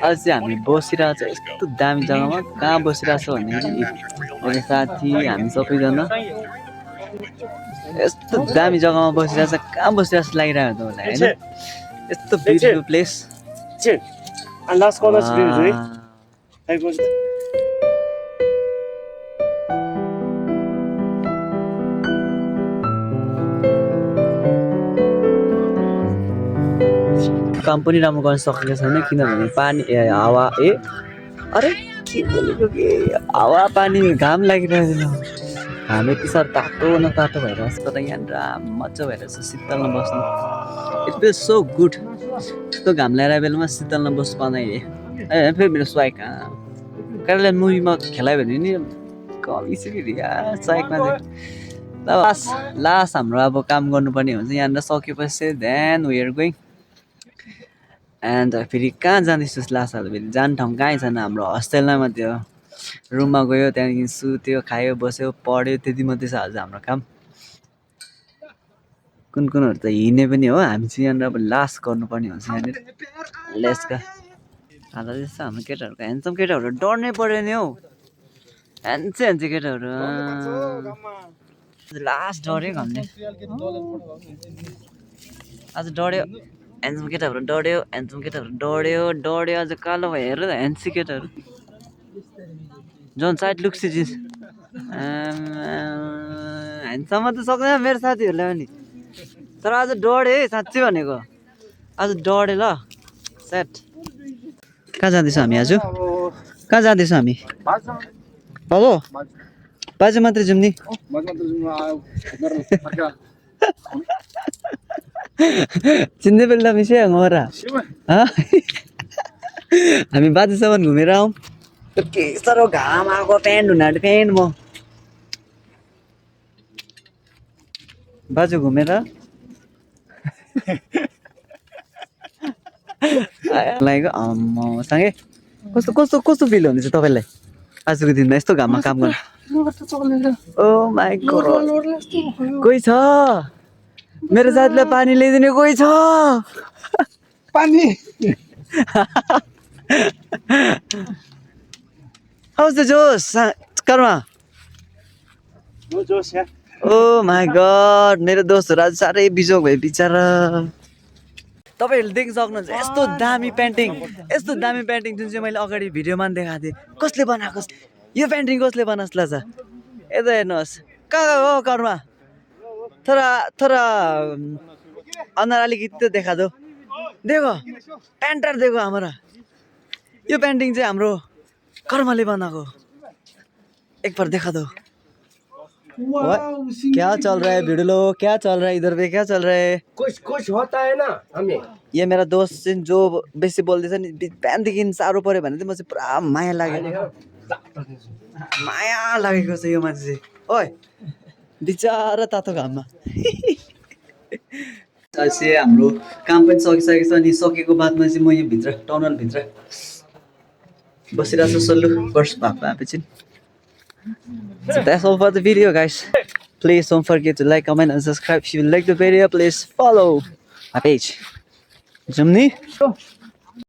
आज चाहिँ हामी बसिरहेको छ यस्तो दामी जग्गामा कहाँ बसिरहेको छ भन्दाखेरि मेरो साथी हामी सबैजना यस्तो दामी जग्गामा बसिरहेको छ कहाँ बसिरहेको जस्तो लागिरहेको त मलाई होइन यस्तो beautiful place And last corner view, Zoe. Hey, goes. काम पनि राम्रो गर्न सकेको छैन किनभने पानी हावा अरे के बोलेको के हावा पानी घाम लागिरहेको छैन घाम यति साह्रो तातो न तातो भइरहेको छ तर यहाँनिर मजा भइरहेछ शीतलमा बस्नु इट फिल्स सो गुड यस्तो घाम लगाएर बेलामा शीतलमा बस्नु पाउँदाखेरि फेरि मेरो स्वाइक केटाले मुभीमा खेलायो भने नि कमिस फेरि स्वाइकमा चाहिँ लास्ट हाम्रो अब काम गर्नुपर्ने हुन्छ यहाँनिर सकेपछि चाहिँ then we are going and फेरि कहाँ जाँदैछु लास्ट अब फेरि जाने ठाउँ कहीँ छैन हाम्रो हस्टेलमा मात्रै हो रुममा गयो त्यहाँदेखि सुत्यो खायो बस्यो पढ्यो त्यति मात्रै छ आज हाम्रो काम कुनहरू त हिँड्ने पनि हो हामी चाहिँ यहाँनिर अब लास्ट गर्नुपर्ने हुन्छ यहाँनिर लेसका हाल्दा जस्तो हाम्रो केटाहरूको ह्यान्डसम केटाहरू डर्नै पऱ्यो नि हौ ह्यान्डसे केटाहरू लास्ट डऱ्यो हामीले आज डढ्यो ह्यान्डसम केटाहरू डढ्यो ह्यान्डसम केटाहरू डढ्यो आज कालो भयो हेर ह्यान्डसी केटाहरू जोन साइड लुक्स जिन्स ह्यान्डसममा त सक्दैन मेरो साथीहरूलाई पनि तर आज डढ्यो है साँच्चै भनेको आज डढ्यो ल सेट कहाँ जाँदैछौँ हामी आज कहाँ जाँदैछौँ हामी हेलो बाजे मात्रै जाउँ नि चिन्दै बेला मिसै हमारा हामी बाजेसम्म घुमेर आउँ के साह्रो घाम आएको प्यान्ट हुन आँट्यो प्यान्ट म बाजु घुमेर लागेको सँगै कस्तो कस्तो कस्तो फिल हुँदैछ तपाईँलाई आजको दिनमा यस्तो घाममा काम गर्नु ओ माइ गॉड कोही छ मेरो साथीलाई पानी ल्याइदिने कोही छ Pani. How's the Josh? Karma. No Josh, yeah. Oh my god, मेरो दोस्तहरू आज साह्रै बिजोग भयो बिचारा तपाईँहरूले देख्न सक्नुहुन्छ यस्तो दामी पेन्टिङ जुन चाहिँ मैले अगाडि भिडियोमा पनि देखाएको थिएँ कसले बनाएको यो पेन्टिङ कसले बनाएको छ यता हेर्नुहोस् कहाँ हो कर्मा थोड़ा अनुहार अलिकति देखा दो देखो पेन्टर देखो हमारा यो पेन्टिङ चाहिँ हाम्रो कर्मले बनाएको एक बार देखा दो क्या चल रहा है भिडियो क्या चल रहा है इधर पे क्या चल रहा है कुछ होता है ना हमें ये मेरा दोस्त चाहिँ जो बेसी बोल्दैछ नि बिहानदेखि साह्रो पऱ्यो भने चाहिँ म चाहिँ पुरा माया लागेको छ यो मान्छे चाहिँ ओइ बिचारा तातो घाममा चाहिँ हाम्रो काम पनि सकिसकेको छ अनि सकेको बादमा चाहिँ म यो भित्र टनल भित्र बसिरहेको छु सल्लु फर्स्ट भएको आएपछि So that's all for the video, guys. Please don't forget to like, comment, and subscribe. If you like the video, please follow my page. Jumni?